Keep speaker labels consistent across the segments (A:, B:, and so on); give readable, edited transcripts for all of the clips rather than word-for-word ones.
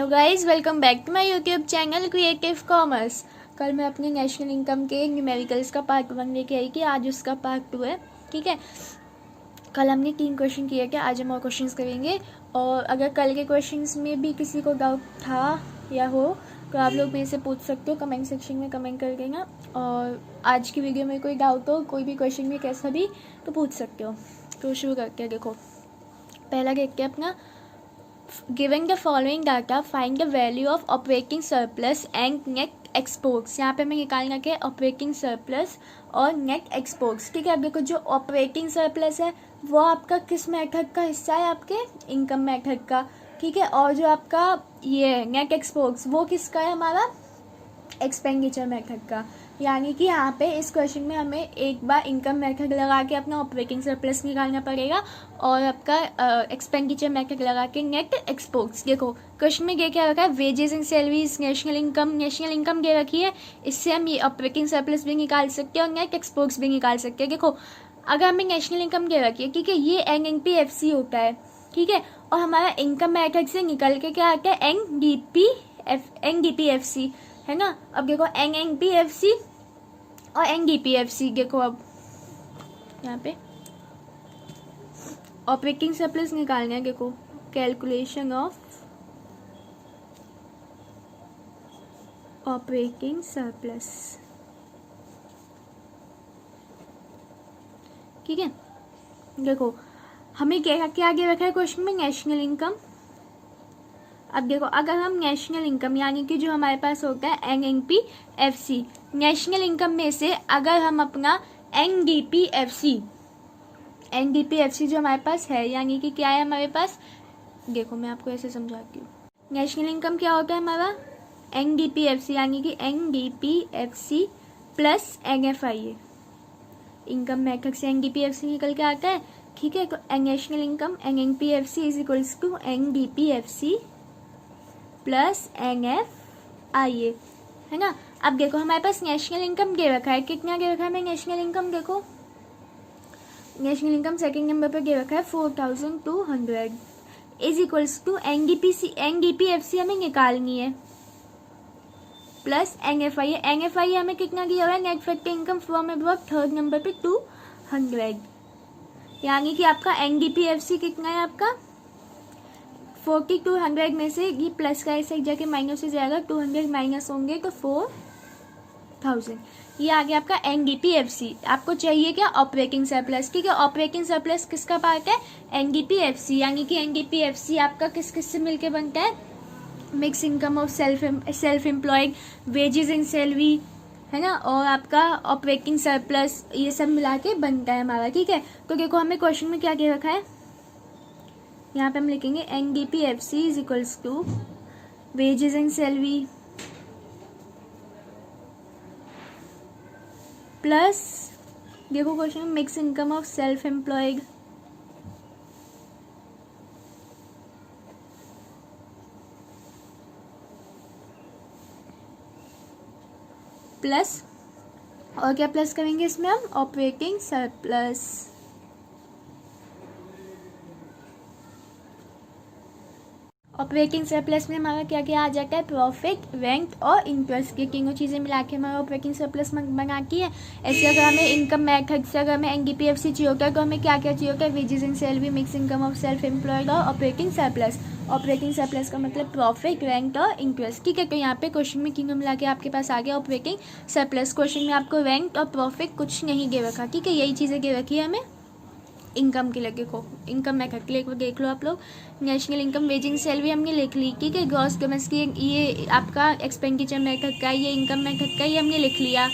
A: Hello guys, welcome back to my YouTube channel creative commerce. कल मैं अपने national income के न्यूमेरिकल्स का पार्ट 1 लेके आई कि आज उसका पार्ट 2 है। ठीक है, कल हमने 3 क्वेश्चन किए थे, आज हम और क्वेश्चंस करेंगे। और अगर कल के क्वेश्चंस में भी किसी को डाउट था या हो तो आप लोग मेरे से पूछ सकते हो, कमेंट सेक्शन में कमेंट कर देना। और आज की वीडियो में कोई डाउट हो, कोई भी क्वेश्चन में कैसा भी, तो पूछ सकते हो। तो शुरू करते हैं। देखो, पहला देखते हैं अपना, giving the following data find the value of operating surplus and net exports. यहाँ पे हमें निकालना क्या है, ऑपरेटिंग सरप्लस और नेट एक्सपोर्ट्स। ठीक है, अब देखो, जो ऑपरेटिंग सरप्लस है वो आपका किस मेथड का हिस्सा है, आपके इनकम मेथड का। ठीक है, और जो आपका ये नेट एक्सपोर्ट्स वो किसका है, हमारा एक्सपेंडिचर मेथड का। यानी कि यहाँ पे इस क्वेश्चन में हमें एक बार इनकम मेथड लगा के अपना ऑपरेटिंग सरप्लस निकालना पड़ेगा और आपका एक्सपेंडिचर मेथड लगा के नेट एक्सपोर्ट्स। देखो क्वेश्चन में ये क्या रखा है, wages and salaries, national income दे रखी है। इससे हम ये ऑपरेटिंग सरप्लस भी निकाल सकते हैं और नेट एक्सपोर्ट्स भी निकाल सकते हैं। देखो, अगर हमें नेशनल इनकम दे रखी है, ठीक है, ये NNPFC होता है। ठीक है, और हमारा इनकम मेथड से निकल के क्या आता है, NDPFC है ना। अब देखो NNPFC और NDPFC, देखो अब यहाँ पे ऑपरेटिंग सरप्लस निकालना है। देखो, कैलकुलेशन ऑफ ऑपरेटिंग सरप्लस। ठीक है, देखो हमें क्या क्या आगे रखा है क्वेश्चन में, नेशनल इनकम। अब देखो, अगर हम नेशनल इनकम यानी कि जो हमारे पास होता है NNPFC, नेशनल इनकम में से अगर हम अपना NDPFC जो हमारे पास है, यानी कि क्या है हमारे पास, देखो मैं आपको ऐसे समझाती हूँ। नेशनल इनकम क्या होता है हमारा, NDPFC, यानी कि NDPFC plus NFIA। Income method से NDPFC निकल के आता है। ठीक है, तो national income NNPFC is equals to NDPFC plus NFIA, है ना। अब देखो हमारे पास नेशनल इनकम दे रखा है, कितना दे रखा है हमें नेशनल इनकम। देखो नेशनल इनकम सेकंड नंबर पे दे रखा है 4200 इज इक्वल्स टू NDPFC हमें निकालनी है प्लस NFIA हमें कितना दिया हुआ है, net factor income from abroad third number पे 200। यानी कि आपका NDPFC कितना है, आपका 4200 में से ये प्लस का ऐसे जाके माइनस से जाएगा, 200 माइनस होंगे तो 4000। ये आ गया आपका NDPFC। आपको चाहिए क्या, ऑपरेटिंग सरप्लस। ठीक है, ऑपरेटिंग सरप्लस किसका पार्ट है, NDPFC। यानी कि NDPFC आपका किस किस से मिलके बनता है, mix income of self employed, wages and salary, है ना, और आपका ऑपरेटिंग सरप्लस, ये सब मिला के बनता है हमारा। ठीक है, तो देखो हमें क्वेश्चन में क्या दे रखा है, यहाँ पे हम लिखेंगे NDPFC is equals to wages and salary plus, देखो क्वेश्चन में mix income of self employed plus, और क्या प्लस करेंगे इसमें हम, ऑपरेटिंग सरप्लस। ऑपरेटिंग सरप्लस में हमारा क्या क्या आ जाता है, प्रॉफिट, रेंट और इंटरेस्ट, ये तीनों चीज़ें मिला के हमारा ऑपरेटिंग सरप्लस बनाती है। ऐसे अगर हमें इनकम मेथड से अगर हमें NDPFC चाहिए होता है तो हमें क्या क्या चाहिए होता है, wages and salary, mix income of self employed और ऑपरेटिंग सरप्लस। ऑपरेटिंग सरप्लस का मतलब प्रॉफिट, रेंट और इंटरेस्ट। ठीक है, तो यहाँ पे क्वेश्चन में तीनों मिला के आपके पास आ गया ऑपरेटिंग सरप्लस। क्वेश्चन में आपको रेंट और प्रॉफिट कुछ नहीं दे रखा। ठीक है, यही चीज़ें दे रखी है हमें इनकम के लिए। देखो इनकम मेथड के लिए देख लो आप लोग, नेशनल इनकम, वेजिंग सैलरी हमने लिख ली। ठीक है, ग्रॉस डोमेस्टिक, ये आपका एक्सपेंडिचर मेथड का, ये इनकम मेथड का, ये हमने लिख लिया।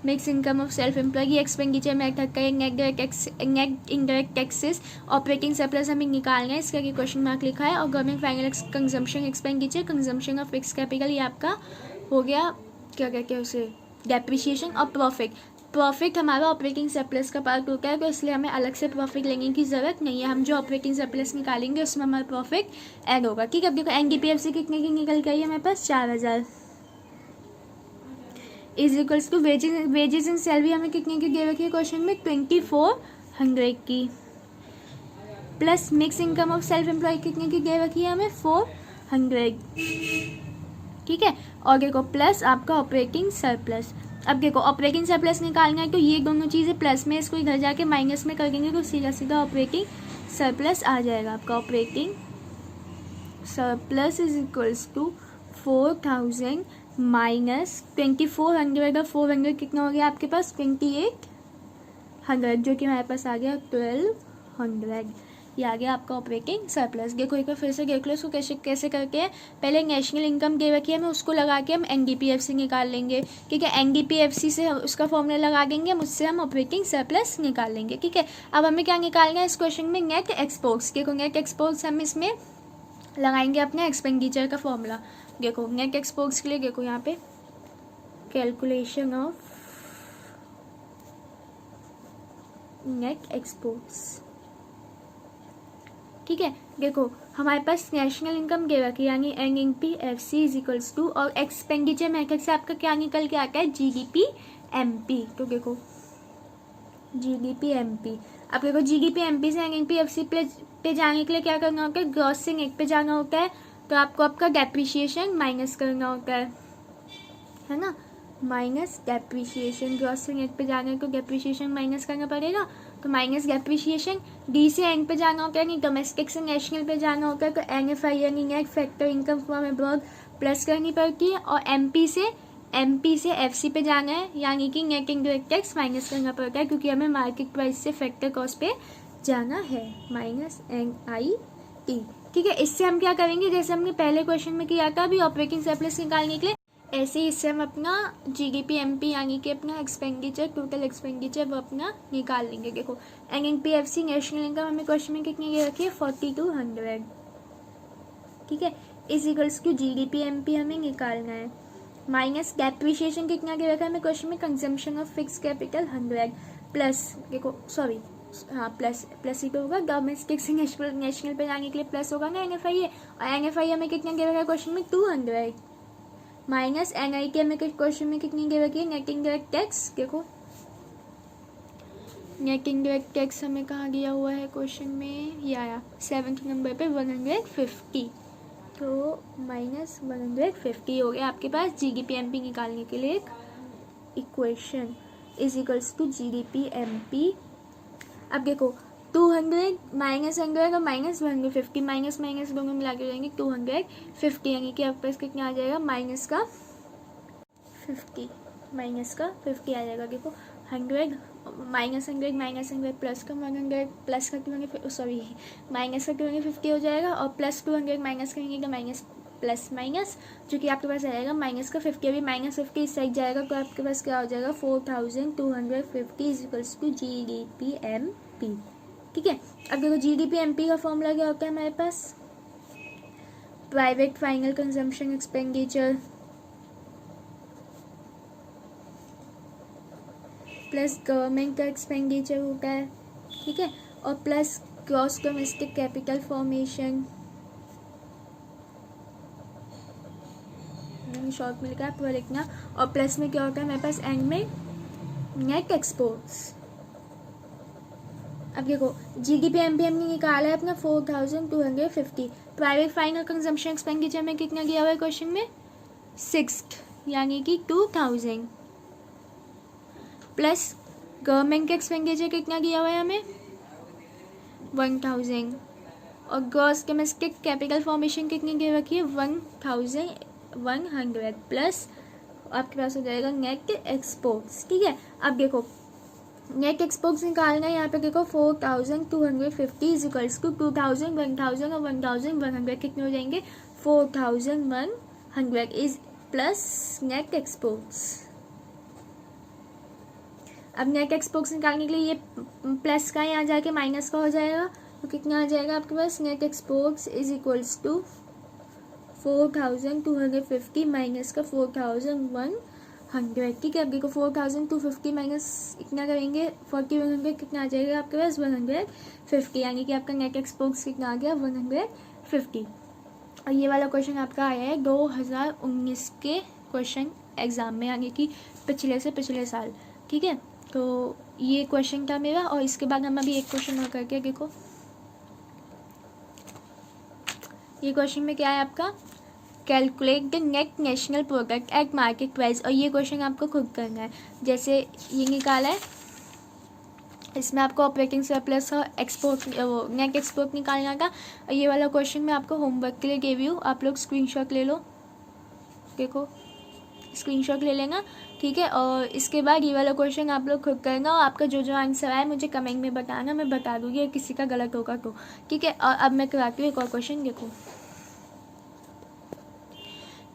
A: Mix income of self employ, ये एक्सपेंडिचर मेथड का, net indirect taxes, operating surplus हमें निकालना है, इसका ये क्वेश्चन मार्क लिखा है। और government final consumption expenditure, consumption of fix capital, ये आपका हो गया, क्या कहते हैं उसे, डेप्रिसिएशन। और प्रॉफिट हमारा ऑपरेटिंग सरप्लस का पार्ट होता है, तो इसलिए हमें अलग से प्रॉफिट लेने की जरूरत नहीं है। हम जो ऑपरेटिंग सरप्लस निकालेंगे उसमें हमारा प्रॉफिट ऐड होगा। ठीक है, अब देखो NDPFC कितने की निकल गई है हमारे पास, 4000 is equals to wages and salary हमें कितने की दे रखी है क्वेश्चन में, 2400 की, plus mix income of self employ कितने की दे रखी है हमें, 100, ठीक है। और देखो प्लस आपका ऑपरेटिंग सरप्लस। अब देखो ऑपरेटिंग सरप्लस निकालना है तो ये दोनों चीज़ें प्लस में, इसको इधर जाके माइनस में कर देंगे तो सीधा सीधा ऑपरेटिंग सरप्लस आ जाएगा आपका। Operating surplus is equals to 4000 minus 2400 और 400 कितना हो गया आपके पास 2800, जो कि हमारे पास आ गया 1200। ये आ गया आपका ऑपरेटिंग सरप्लस। देखो एक बार फिर से देख लो इसको कैसे कैसे करके है। पहले नेशनल इनकम दे रखी है हमें, उसको लगा के हम एनडीपीएफसी निकाल लेंगे, ठीक है। एनडीपीएफसी से उसका फॉर्मूला लगा देंगे, मुझसे हम ऑपरेटिंग सरप्लस निकाल लेंगे, ठीक है। अब हमें क्या निकालना है इस क्वेश्चन में, नेट एक्सपोर्ट्स। देखो नेट एक्सपोर्ट्स हम इसमें लगाएंगे अपने एक्सपेंडिचर का फॉर्मूला। देखो नेट एक्सपोर्ट्स के लिए देखो यहाँ पे कैलकुलेशन ऑफ नेट एक्सपोर्ट्स, ठीक है। देखो हमारे पास नेशनल इनकम दे रखी है यानी एनपीएफसी इज इक्वल्स टू, और एक्सपेंडिचर मेथड से आपका क्या निकल के आता है जीडीपी एमपी। तो देखो जीडीपी एमपी, अब देखो जीडीपी एमपी से एनपीएफसी पे जाने के लिए क्या करना होता है, ग्रॉस से नेट पे जाना होता है, तो आपको आपका डेप्रिसिएशन माइनस करना होता है ना, माइनस डेप्रिसिएशन। ग्रॉस से नेट पे जाने को डेप्रिसिएशन माइनस करना पड़ेगा, तो माइनस डेप्रिसिएशन। डी से एन पे जाना होता है यानी डोमेस्टिक से नेशनल पे जाना होता है, तो एनएफआई यानी net factor income from abroad plus करनी पड़ती है, और एमपी से एफसी पे जाना है यानी कि नेट इनडायरेक्ट टैक्स माइनस करना पड़ता है, क्योंकि हमें मार्केट प्राइस से फैक्टर कॉस्ट पे जाना है, माइनस NIT, ठीक है। इससे हम क्या करेंगे, जैसे हमने पहले क्वेश्चन में किया था अभी ऑपरेटिंग सरप्लस निकालने के लिए, ऐसे ही इससे हम अपना जीडीपी एमपी यानी कि अपना एक्सपेंडिचर, टोटल एक्सपेंडिचर वो अपना निकाल लेंगे। देखो एनपीएफसी नेशनल इनकम हमें क्वेश्चन में कितनी ये रखी है 4200, ठीक है, is equals to GDP MP हमें निकालना है, माइनस डेप्रिसिएशन कितना दे रखा है हमें क्वेश्चन में, consumption of fix capital 100, plus देखो सॉरी हाँ प्लस ही तो होगा, डोमेस्टिक से नेशनल पे जाने के लिए प्लस होगा ना एनएफआई है, और एनएफआई हमें कितना दे रखा है क्वेश्चन में 200, माइनस NIT हमें क्वेश्चन में कितनी दे रखी है, नेट इनडायरेक्ट टैक्स। देखो नेट इनडायरेक्ट टैक्स हमें कहाँ दिया हुआ है क्वेश्चन में, ये आया 7th नंबर पे 150, तो माइनस 150 हो गया आपके पास जीडीपी एमपी निकालने के लिए एक equation, is equals to GDP MP. अब देखो 200 माइनस 100 और माइनस 150, माइनस माइनस दोनों मिला के जाएंगे 250, यानी कि आपके पास कितना आ जाएगा माइनस का 50 आ जाएगा। देखो 100 माइनस 100 प्लस का 100 प्लस का 200 सॉरी माइनस का 250 हो जाएगा, और प्लस 200 माइनस करेंगे तो माइनस प्लस माइनस, जो कि आपके पास आ जाएगा माइनस का 50, अभी माइनस 50 इस साइड जाएगा तो आपके पास क्या हो जाएगा 4250 is equals to GDP MP, ठीक है। अब देखो जीडीपी एमपी का फॉर्मूला क्या होता है हमारे पास, private final consumption expenditure plus government का एक्सपेंडिचर होता है, ठीक है, और plus gross domestic capital formation, short में लिखा है पूरा लिखना, और प्लस में क्या होता है हमारे पास एंड में नेट एक्सपोर्ट्स। अब देखो जीडीपी एमपी हमने निकाला है अपना 4250, प्राइवेट फाइनल कंजम्पशन एक्सपेंडिचर में कितना दिया हुआ है क्वेश्चन में 6 यानी कि 2000, प्लस गवर्नमेंट का एक्सपेंडिचर कितना दिया हुआ है हमें 1000, और ग्रॉस डोमेस्टिक कैपिटल फॉर्मेशन कितनी दे रखी है 1100, प्लस आपके पास हो जाएगा नेट एक्सपोर्ट्स, ठीक है। अब देखो नेट एक्सपोर्ट्स निकालना है यहाँ पे, देखो 4250 इज इक्वल्स टू 2000 1000 और 1100 कितने हो जाएंगे 4100 इज प्लस नेट एक्सपोर्ट्स। अब नेट एक्सपोर्ट्स निकालने के लिए ये प्लस का यहाँ जाके माइनस का हो जाएगा, तो कितना आ जाएगा आपके पास net exports is equals to 4250 minus का 4100, ठीक है। अब देखो 4250 माइनस इतना करेंगे 4100 कितना आ जाएगा आपके पास 150, यानी कि आपका नेट एक्सपोर्ट्स कितना आ गया 150। और ये वाला क्वेश्चन आपका आया है 2019 के क्वेश्चन एग्जाम में, यानी कि पिछले से पिछले साल, ठीक है। तो ये क्वेश्चन था मेरा, और इसके बाद हम अभी एक क्वेश्चन और करके देखो ये क्वेश्चन में क्या है आपका, calculate the net national product at market price, और ये क्वेश्चन आपको खुद करना है। जैसे ये निकाला है, इसमें आपको ऑपरेटिंग सरप्लस और एक्सपोर्ट वो नेट एक्सपोर्ट निकालना था, और ये वाला क्वेश्चन मैं आपको होमवर्क के लिए गिव यू, आप लोग स्क्रीनशॉट ले लो, देखो स्क्रीनशॉट ले लेना, ठीक है। और इसके बाद ये वाला क्वेश्चन आप लोग खुद करना, और आपका जो जो आंसर आए मुझे कमेंट में बताना, मैं बता दूँगी और किसी का गलत होगा तो, ठीक है। और अब मैं कराती हूँ एक और क्वेश्चन, देखो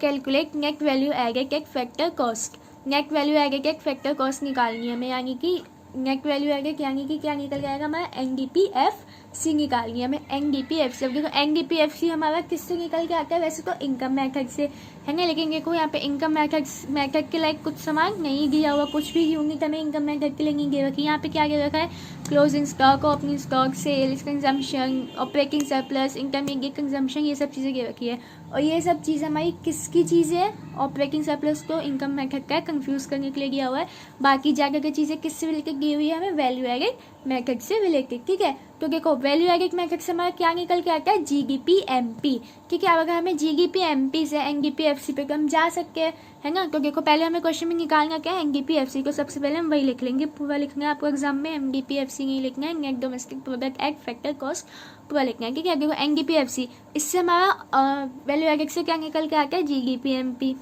A: calculate net value added at factor cost. Net value added at factor cost निकालनी है हमें, यानी कि नेट वैल्यू एडेड यानी कि क्या निकल जाएगा हमारा, NDPFC निकालनी है हमें, NDPFC। अब देखो NDPFC हमारा किससे निकल के आता है, वैसे तो इनकम मेथड से है ना, लेकिन देखो यहाँ पे इनकम मेथड के लाइक कुछ सामान नहीं दिया हुआ, कुछ भी यूनिट हमें इनकम मेथड के लिए नहीं दे रखी। यहाँ पे क्या दे रखा है, closing stock, opening stock, sales, consumption, operating surplus, intermediate consumption, ये सब चीज़ें दे रखी है। और ये सब चीज़ हमारी किसकी चीज़ें है, ऑपरेटिंग सरप्लस तो इनकम मेथड का कंफ्यूज करने के लिए दिया हुआ है, बाकी जाकर के चीज़ें किससे रिलेटेड दी हुई है हमें, वैल्यू एडेड मेथड से रिलेटेड, ठीक है। तो देखो वैल्यू एडेड मेथड से हमारा क्या निकल के आता है, GDP-MP, ठीक है। अब अगर हमें GDP-MP से NDPFC पे तो हम जा सकते हैं, है ना। तो देखो पहले हमें क्वेश्चन में निकालना क्या है, NDPFC को सबसे पहले हम वही लिख लेंगे, पूरा लिखना है आपको एग्जाम में, NDPFC नहीं लिखना है, net domestic product at factor cost पूरा लिखना है, ठीक है। देखो NDPFC, इससे हमारा वैल्यू एडेड से क्या निकल के आता है, GDP-MP।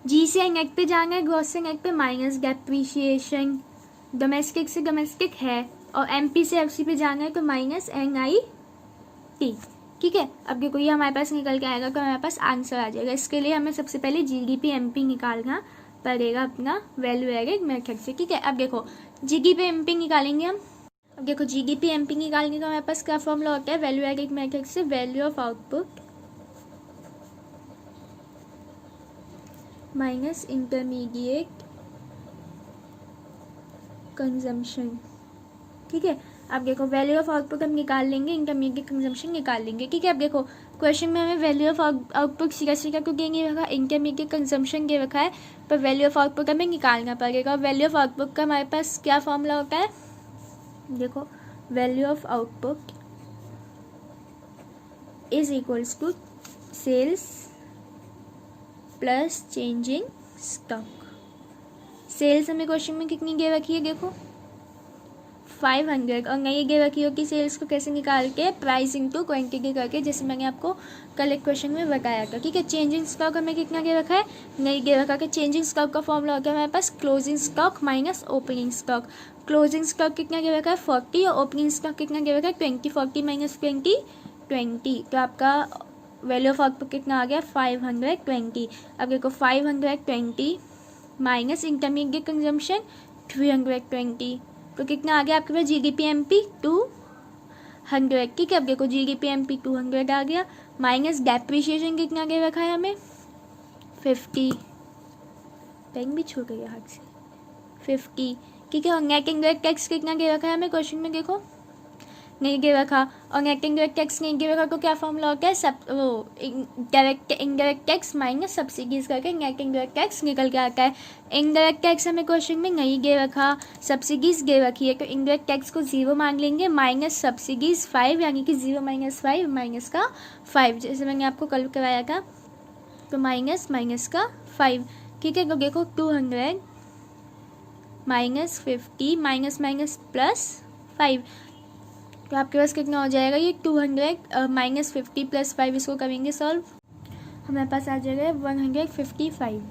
A: जी से नेट पे जाना है, ग्रॉस से नेट पे माइनस डेप्रीशिएशन, डोमेस्टिक से डोमेस्टिक है, और MP से FC पे जाना है तो माइनस NIT, ठीक है। अब देखो ये हमारे पास निकल के आएगा तो हमारे पास आंसर आ जाएगा। इसके लिए हमें सबसे पहले GDP-MP निकालना पड़ेगा अपना वैल्यू एडेड मेथड से, ठीक है। अब देखो GDP-MP निकालेंगे हम, अब देखो GDP-MP निकालने का हमारे पास क्या फॉर्मूला होता है, वैल्यू एडेड मेथड से value of output minus intermediate consumption, ठीक है। अब देखो वैल्यू ऑफ आउटपुट हम निकाल लेंगे, इंटरमीडिएट कंजम्पशन निकाल लेंगे, ठीक है। अब देखो क्वेश्चन में हमें वैल्यू ऑफ आउटपुट सीधा क्यों देंगे रखा, इंटरमीडिएट कंजम्पशन दे रखा है, पर वैल्यू ऑफ आउटपुट हमें निकालना पड़ेगा। और वैल्यू ऑफ आउटपुट का हमारे पास क्या फॉर्मूला होता है, देखो value of output is equals to sales plus change in stock. Sales हमें क्वेश्चन में कितनी दे रखी है, देखो 500, और नई दे रखी हो कि सेल्स को कैसे निकाल के प्राइस इंटू क्वांटिटी करके, जैसे मैंने आपको कल एक क्वेश्चन में बताया था, ठीक है। चेंजिंग स्टॉक हमें कितना दे रखा है, नई दे रखा है। चेंजिंग स्टॉक का फॉर्मूला होता है हमारे पास closing stock minus opening stock. Closing stock कितना दे रखा है 40, और ओपनिंग स्टॉक कितना दे रखा है 20, 40 माइनस 20 20, तो आपका वैल्यू ऑफ आउटपुट कितना आ गया 520। अब देखो 520 माइनस इंटरमीडिएट कंजम्पशन 320, तो कितना आ गया आपके पास GDP-MP 200, ठीक है। अब देखो GDP-MP 200 आ गया, माइनस डेप्रीशिएशन कितना दे रखा है हमें 50, पेन भी छूट गया हाथ से, 50, ठीक है। और नेट इनडायरेक्ट टैक्स कितना दे रखा है हमें क्वेश्चन में, देखो नहीं दे रखा, और नेट इनडायरेक्ट टैक्स नहीं दे रखा तो क्या फॉर्मूला होता है, सब वो direct indirect tax minus subsidies करके नेट इनडायरेक्ट टैक्स निकल के आता है। इनडायरेक्ट टैक्स हमें क्वेश्चन में नहीं दे रखा, सब्सिडीज दे रखी है, तो इनडायरेक्ट टैक्स को 0 मान लेंगे, माइनस सब्सिडीज 5, यानी कि 0 माइनस 5 माइनस का 5, जैसे मैंने आपको कल कराया था, तो माइनस का 5, ठीक है। तो देखो 200 माइनस 50 माइनस माइनस प्लस 5, तो आपके पास कितना हो जाएगा, ये 200 माइनस 50 प्लस 5, इसको करेंगे सॉल्व, हमारे पास आ जाएगा 155,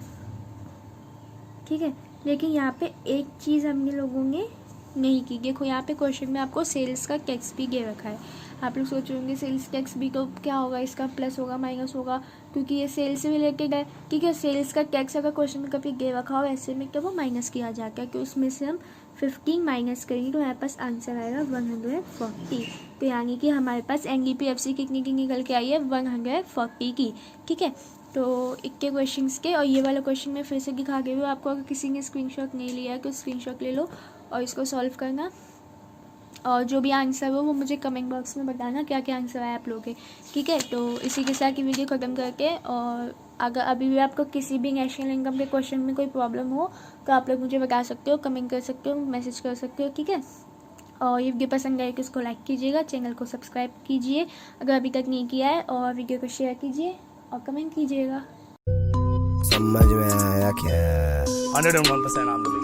A: ठीक है। लेकिन यहाँ पे एक चीज़ हमने लोगों ने नहीं की, देखो यहाँ पे क्वेश्चन में आपको सेल्स का टैक्स भी दे रखा है। आप लोग सोच रहे होंगे सेल्स टैक्स भी तो क्या होगा, इसका प्लस होगा माइनस होगा, क्योंकि ये सेल्स से रिलेटेड है, ठीक है। सेल्स का टैक्स अगर क्वेश्चन में कभी दे रखा हो ऐसे में तो वो माइनस किया जाता है, तो उसमें से हम 15 माइनस करेंगे तो हमारे पास आंसर आएगा 140, तो यानी कि हमारे पास NDPFC कितनी की निकल के आई है 140 की, ठीक है। तो इक्के क्वेश्चंस के, और ये वाला क्वेश्चन मैं फिर से दिखा गई हूँ आपको, अगर किसी ने स्क्रीनशॉट नहीं लिया है तो स्क्रीनशॉट ले लो और इसको सॉल्व करना, और जो भी आंसर हो वो मुझे कमेंट बॉक्स में बताना क्या क्या आंसर आया आप लोगों के, ठीक है। तो इसी के साथ ये वीडियो ख़त्म करके, और अगर अभी भी आपको किसी भी नेशनल इनकम के क्वेश्चन में कोई प्रॉब्लम हो तो आप लोग मुझे बता सकते हो, कमेंट कर सकते हो, मैसेज कर सकते हो, ठीक है। और ये वीडियो पसंद आए तो इसको लाइक कीजिएगा, चैनल को सब्सक्राइब कीजिए अगर अभी तक नहीं किया है, और वीडियो को शेयर कीजिए और कमेंट कीजिएगा।
B: समझ में आया क्या?
C: 101%